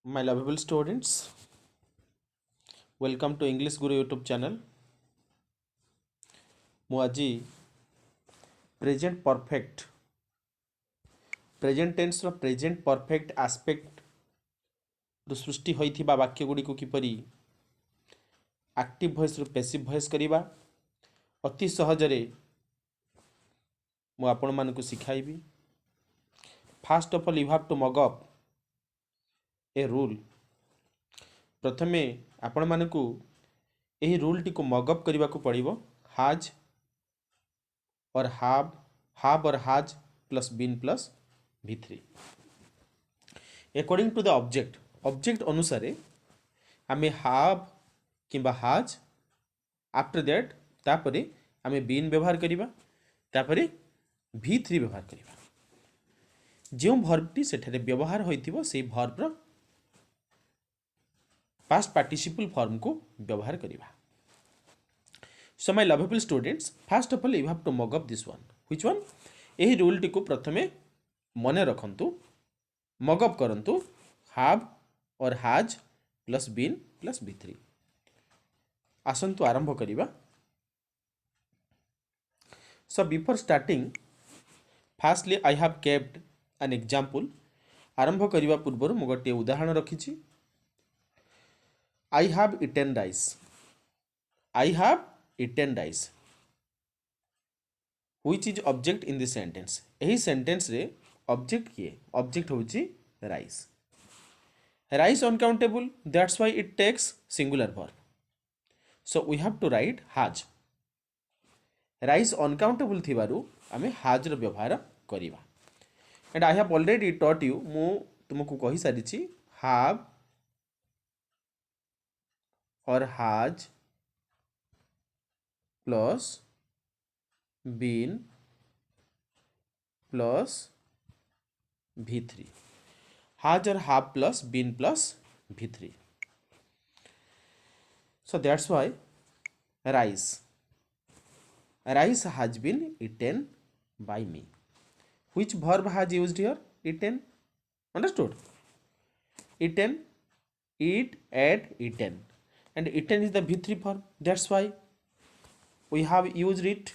My lovable students, welcome to English Guru YouTube channel. ମୁଁ ଆଜି present perfect present ଟେନ୍ସର present perfect ଆସ୍ପେକ୍ଟରୁ ସୃଷ୍ଟି ହୋଇଥିବା ବାକ୍ୟ ଗୁଡ଼ିକୁ କିପରି ଆକ୍ଟିଭ ଭଏସ୍ରୁ ପେସିଭ୍ ଭଏସ୍ କରିବା ଅତି ସହଜରେ ମୁଁ ଆପଣମାନଙ୍କୁ ଶିଖାଇବି। First of all you have to mug up a rule. ପ୍ରଥମେ ଆପଣମାନଙ୍କୁ ଏହି ରୁଲ୍ଟିକୁ ମଗ ଅପ୍ କରିବାକୁ ପଡ଼ିବ। ହାଜ୍ और have और has plus been plus v3 according to the object अनुसार आमे have किंबा has आफ्टर दैट तापरे आमे been व्यवहार करिबा तापरे v3 व्यवहार करिबा। जो वर्बटी सेठारे व्यवहार होइतिबो सेही वर्बर पास्ट पार्टिसिपल फॉर्म को व्यवहार करिबा। So my lovable students, first of all you have to mug up this one. Which one? यही रूल टी को प्रथमे मने रखंतु, मग अप करंतु have और has plus been plus v3। आसंतु आरंभ करिबा। So before starting, firstly I have kept an example. आरंभ करिबा पूर्वरु मु गोटे उदाहरण रखिछि। I have eaten rice. I have eaten rice. Which is object in this sentence? यही सेंटेंस रे ऑब्जेक्ट किए? ऑब्जेक्ट होची rice. Rice uncountable, that's why it takes singular verb. So we have to write has. Rice uncountable थिबारु आमे has रो व्यवहार करिबा। And I have already taught you, मु तुमको कहि सारिछि have और has plus been plus v3। has और have plus been plus v3. So that's why rice has been eaten by me. Which verb has used here? Eaten. Understood? Eaten, eat, ate, eaten. And eaten is the v3 verb. That's why we have used it.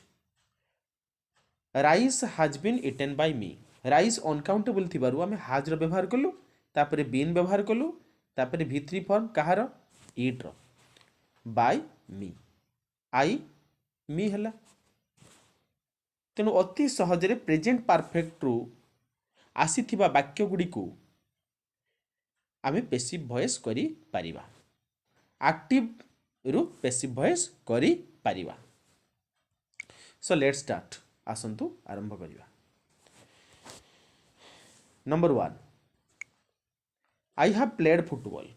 Rice has been eaten by me. Rice uncountable थिबारु आमे has रो व्यवहार कलु, तापरे been व्यवहार कलु, तापरे v3 form कहार eat रो by me. I me हला। तेणु अति सहजरे प्रेजेंट परफेक्ट रु आसीथिबा वाक्य गुडी को आमे पेसिव वॉइस करि पारिबा, एक्टिव रु पेसिव वॉइस करि पारिबा। So let's start. आसंतु आरंभ करिबा। Number 1, I have played football.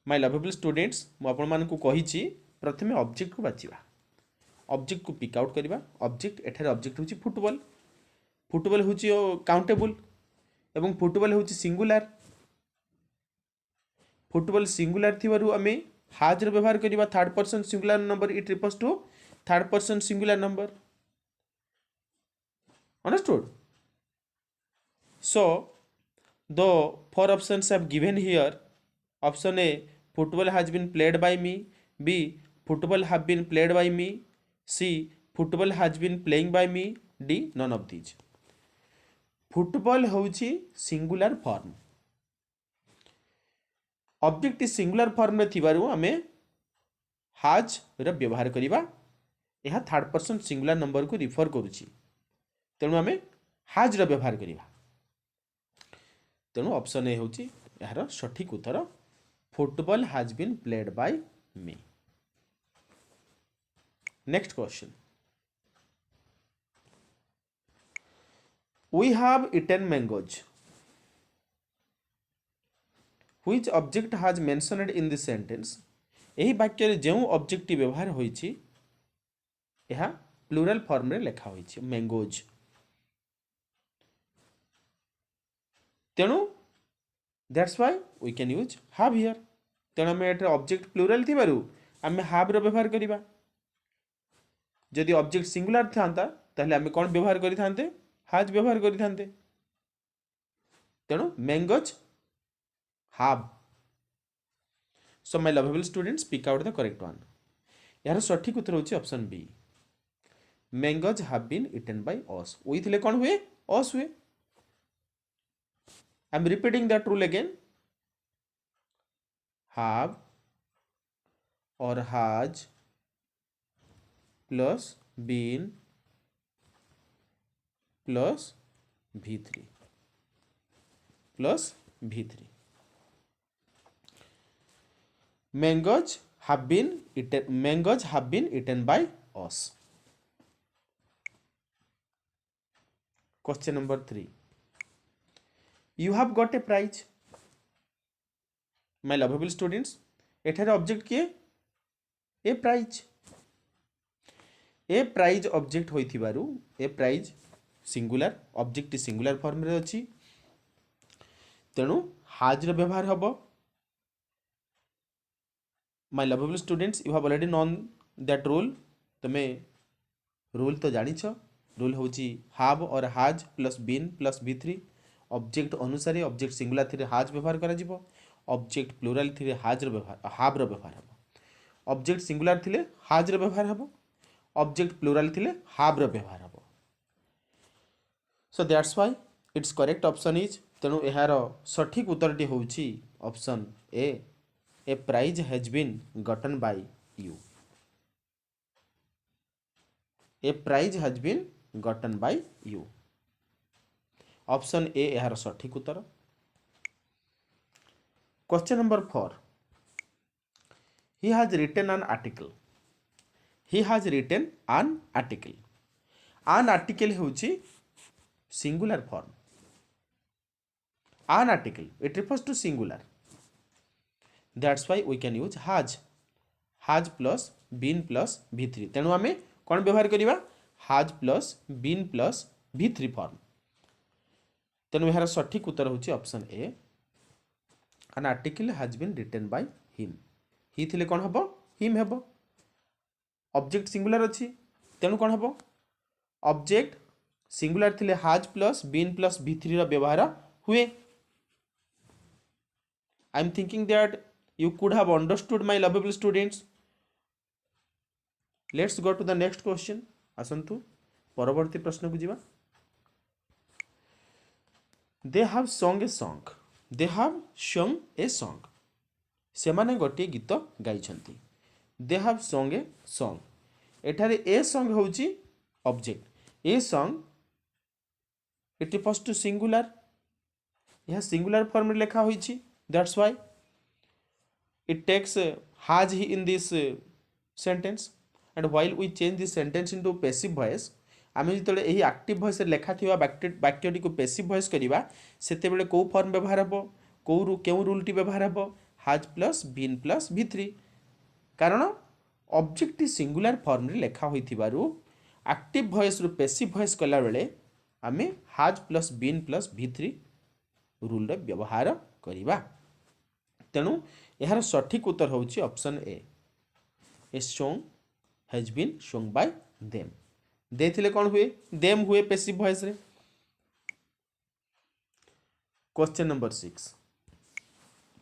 My lovable students, मु आपण मानकु कहिछि प्रथमे ऑब्जेक्ट को बाचिबा, ऑब्जेक्ट को पिक आउट करिबा। ऑब्जेक्ट एठारे ऑब्जेक्ट होछि फुटबॉल। फुटबॉल होछि काउंटेबल एवं फुटबॉल होछि सिंगुलर। फुटबॉल सिंगुलर थिबारु आमे हाज रो व्यवहार करिबा। Third person singular number, it refers to third person singular number. Understood? So the four options have given here. Option A, football has been played by me. B, football have been played by me. C, football has been playing by me. D, none of these. Football होउछि singular form. Object is singular form में थिबारु आमे has रो व्यवहार करिबा। यह third person singular number को refer करुछि, तेणु आमे has रो व्यवहार करिबा। तेणु ऑप्शन ए होछि यार सठिक उत्तर। Football has been played by me. Next question, we have eaten mangoes. Which object has mentioned in this sentence? एही वाक्य रे जेउ ऑब्जेक्ट व्यवहार होइछि यह प्लूरल फॉर्म रे लिखा होइछि मैंगोज। तेणु that's why we can use have here. तेणु आमे एटा ऑब्जेक्ट प्लूरल थिबारु आमे हैव रो व्यवहार करिबा। जदि ऑब्जेक्ट सिंगुलर थांता ताहले आमे कोन व्यवहार करि थांते? हैज व्यवहार करि थांते। तेणु mangoes have. So my lovable students, pick out the correct one. यार सठिक उत्तर होची option B. Mangoes have been eaten by us. with ले कौन हुए? us हुए. I am repeating that rule again. Have or has plus been plus v3 plus v3. Mangoes have been eaten by us. Question number 3. You have got a prize. My lovable students, एठारे object किए a prize. A prize object होइथिबारु a prize singular object singular form रे अछि, तेणु हाज रो व्यवहार हबो. My lovable students, you have already known that rule. तमे रूल तो जानिछ. रूल होची have और has plus been plus v3. Object अनुसार ऑब्जेक्ट सिंगुलर थिरे has व्यवहार करा जिवो, ऑब्जेक्ट प्लुराल थिरे has रो व्यवहार have रो व्यवहार हबो. ऑब्जेक्ट सिंगुलर थिले has रो व्यवहार हबो, ऑब्जेक्ट प्लुराल थिले have रो व्यवहार हबो. So that's why its correct option is, तेणु एहार सठिक उत्तरटी होची option A. A prize has been gotten by you. A prize has been gotten by you. Option A एहार सठिक उत्तर. Question number 4. He has written an article. He has written an article. An article होची singular form. An article, it refers to singular. That's why we can use has. Has plus been plus v3. तेणु आमे कौन व्यवहार करिबा? has plus been plus v3 form. तेणु यार सठिक उत्तर होची option A. An article has been written by him. ही थिले कौन हबो? him हबो. ऑब्जेक्ट सिंगुलर अछि, तेणु कौन हबो? ऑब्जेक्ट सिंगुलर थिले has plus been plus v3 रो व्यवहार हुए. I am thinking that you could have understood, my lovable students. Let's go to the next question. आसंतु परवर्ती प्रश्न को जीवा. They have sung a song. They have sung a song. सेमाने गोटे गीत गाई छंती. They have sung a song. एठारे a song होची object. a song it refers to singular. यह सिंगुलर फॉर्म में लिखा होईची. That's why it takes has he in this sentence. And while we change this sentence into passive voice, आमे जितले एही active voice रे लेखा थिबा वाक्यटी को पैसिव वॉइस करिबा, सेते बेले को फॉर्म व्यवहार हबो, केउ रूल टी व्यवहार हबो? has plus been plus v3. कारण ऑब्जेक्ट सिंगुलर फॉर्म रे लेखा होइथिबारु एक्टिव वॉइस रु पैसिव वॉइस कला बेले आमे has plus been plus v3 rule रे व्यवहार करिबा. तेणु यार सठिक उत्तर होची option A. A song has been song by them. They थिले कौन हुए? देम हुए पैसिव वॉइस रे. Question number 6.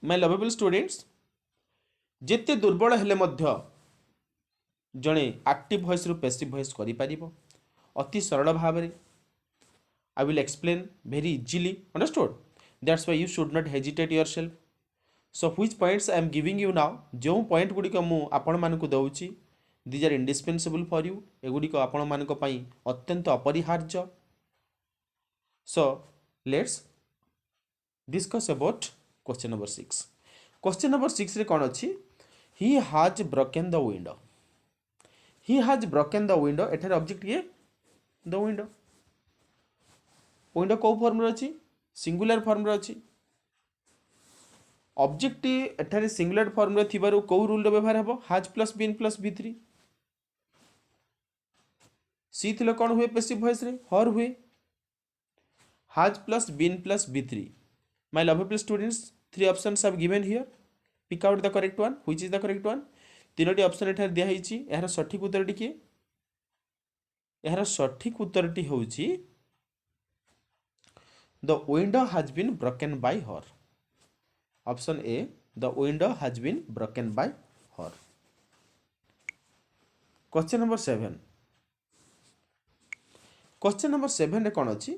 My lovable students, जेते दुर्बल हेले मध्य जणे एक्टिव वॉइस रु पैसिव वॉइस करि परिबो अति सरल भाव रे. I will explain very easily. Understood? That's why you should not hesitate yourself. So which points I am giving you now? जो पॉइंट गुड़ी को मु आपण मानकु दउची, these are indispensable for you. एगुड़ी को आपण मानक पई अत्यंत अपरिहार्य. So let's discuss about question number 6. Question number 6 रे कोन अछि? He has broken the window. He has broken the window. एठार ऑब्जेक्ट ये the window. विंडो को फॉर्म रे अछि? सिंगुलर फॉर्म रे अछि. ऑब्जेक्ट एठारे सिंगुलर फॉर्म रे थिबारु को रूल रो व्यवहार हबो? has plus been plus v3. सी थिले कोन हुए पैसिव वॉइस रे? हर हुए. has plus been plus v3. My lovable students, 3 options have given here. Pick out the correct one. Which is the correct one? तीनोटी option एठारे दिया हिची. एहार सठिक उत्तरटी के? एहार सठिक उत्तरटी होउची the window has been broken by her. Option A the window has been broken by her. Question number 7। Question number 7 रे कौन अच्छी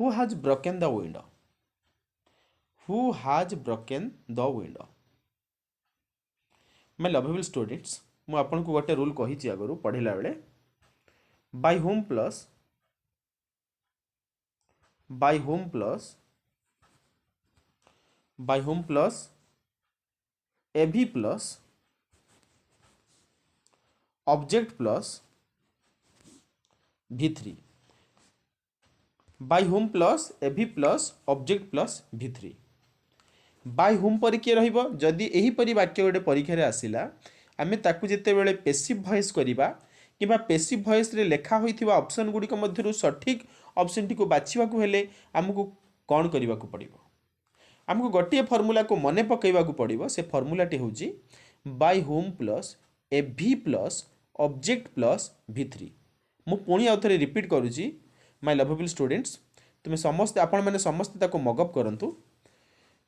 who has broken the window. Who has broken the window. My lovable students मु आपन को गोटे rule कही आगु पढ़िला बेले by whom plus by whom plus by whom plus AV plus object plus V3 by whom plus AV plus object plus V3 by whom पर किए रहिबो जदि एही परि वाक्य गोटे परीक्षा रे आसिला आमे ताकू जेते बेले पैसिव वॉइस करिबा किबा पैसिव वॉइस रे लेखा होइथिबा ऑप्शन गुडी को मध्यरु सठिक ऑप्शन टी को बाछिबा को हेले हमकु कोन करिबा को पड़िबो। हमकु गोटिए फार्मूला को मने पकेइबा को पड़िबो। से फार्मूला टी होउची bye whom plus AV plus object plus V3। मु पुणी आउथरे रिपीट करूची माय लवेबल स्टूडेंट्स तुमे समस्त आपण माने समस्त ताको मगअप करंतु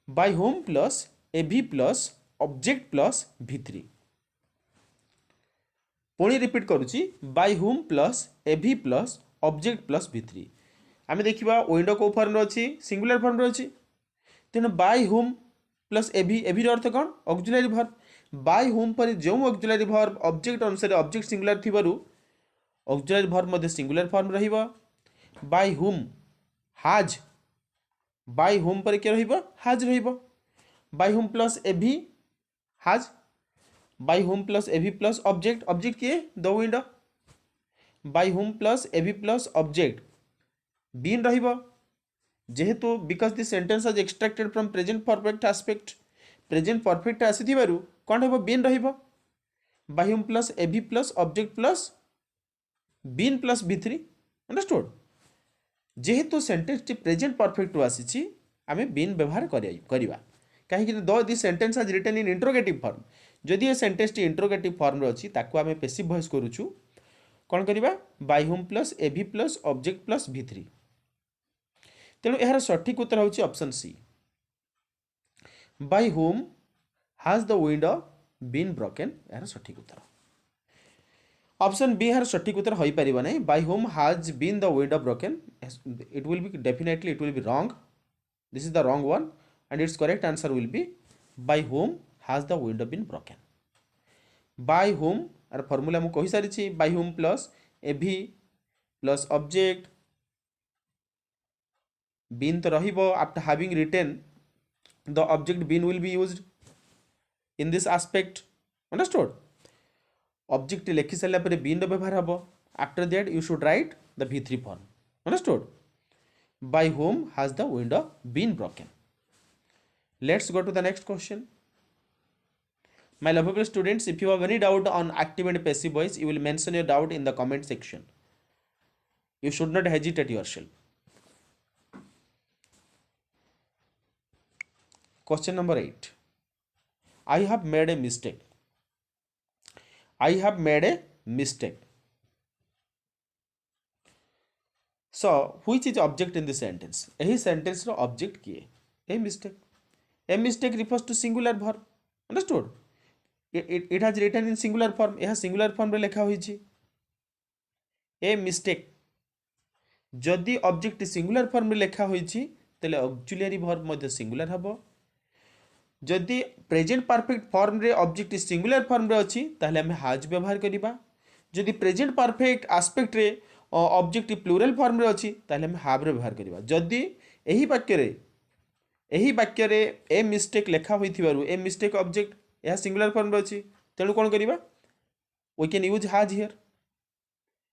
bye whom plus AV plus object plus V3। पुणी रिपीट करूची bye whom plus AV plus object plus V3। आमे देखिबा विंडो को फॉर्म रे अछि सिंगुलर फॉर्म रे अछि then by whom plus AV AV अर्थ कौन ऑक्सिलरी वर्ब। बाय होम पर जो ऑक्सिलरी वर्ब ऑब्जेक्ट अनुसार ऑब्जेक्ट सिंगुलर थिबारु ऑक्सिलरी वर्ब मध्ये सिंगुलर फॉर्म रहिबा। By whom has by whom पर के रहिबा हैज रहिबा। By whom plus AV has by whom plus AV plus object object के the window by whom plus AV plus object been रहिबा जेहेतु because this sentence is extracted from present perfect aspect present perfect आसीथिबारु कोन हेबो been रहिबो by whom plus AV plus object plus been plus V3 understood. जेहेतु sentence टी present perfect रु आसीची आमे बीन व्यवहार करिवा कहीं दो this sentence is written in interrogative form जदि ये सेंटेंस टी इंट्रोगेटिव फॉर्म रे अछि ताको आमे पैसिव वॉइस करूछु कोन करिवा by whom plus AV plus object plus V3। तेणु यार सठिक उत्तर होची option C by whom has the window been broken यार सठिक उत्तर। ऑप्शन बी यार सठिक उत्तर होई परिबा नै by whom has been the window broken it will be definitely it will be wrong this is the wrong one and its correct answer will be by whom has the window been broken। by whom आर formula मु कहि सारिछि by whom plus av plus object been तो रहिबो after having written the object been will be used in this aspect understood। Object लिखि साला पर been रो व्यवहार हबो after that you should write the V3 form understood। by whom has the window been broken। Let's go to the next question। My lovable students, if you have any doubt on active and passive voice, you will mention your doubt in the comment section. You should not hesitate yourself। Question number 8। I have made a mistake। I have made a mistake। So, which is object in this sentence? यही sentence रो object किए? A mistake। A mistake refers to singular verb understood। it has written in singular form यह singular form रे लिखा होई छी। A mistake जदि object singular form रे लिखा होई छी तले ऑक्सिलरी वर्ब मध्ये सिंगुलर हबो। जदि प्रेजेंट परफेक्ट फॉर्म रे ऑब्जेक्ट सिंगुलर फॉर्म रे अछि ताले हम हैज व्यवहार करिबा। जदि प्रेजेंट परफेक्ट एस्पेक्ट रे ऑब्जेक्ट प्लूरल फॉर्म रे अछि ताले हम हैव रे व्यवहार करिबा। जदि एही वाक्य रे ए मिस्टेक लेखा होइथिबारु ए मिस्टेक ऑब्जेक्ट यह सिंगुलर फॉर्म रे अछि तेणु कोन करिबा we can use has here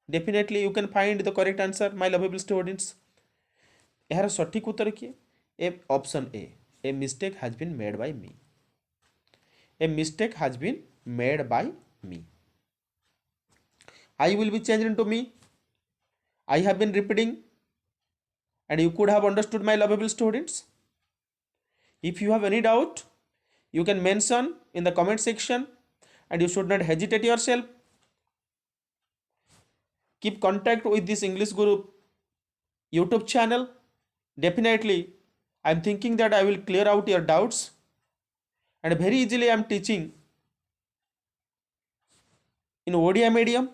definitely you can find the correct answer my lovable students. यार सठिक उत्तर किए A option a mistake has been made by me. A mistake has been made by me. I will be changed into me. I have been repeating and you could have understood my lovable students। If you have any doubt you can mention in the comment section and you should not hesitate yourself। Keep contact with this English Guru YouTube channel। Definitely I am thinking that I will clear out your doubts and very easily I am teaching in Odia medium.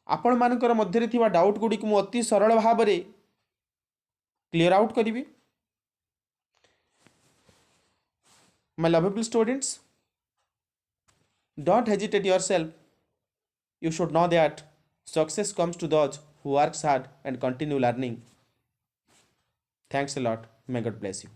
आपण मानकर मध्यरे थिबा doubt गुडी को अति सरल भाबरे clear out करिवि। My lovable students, don't hesitate yourself. You should know that success comes to those who works hard and continue learning. Thanks a lot. May God bless you.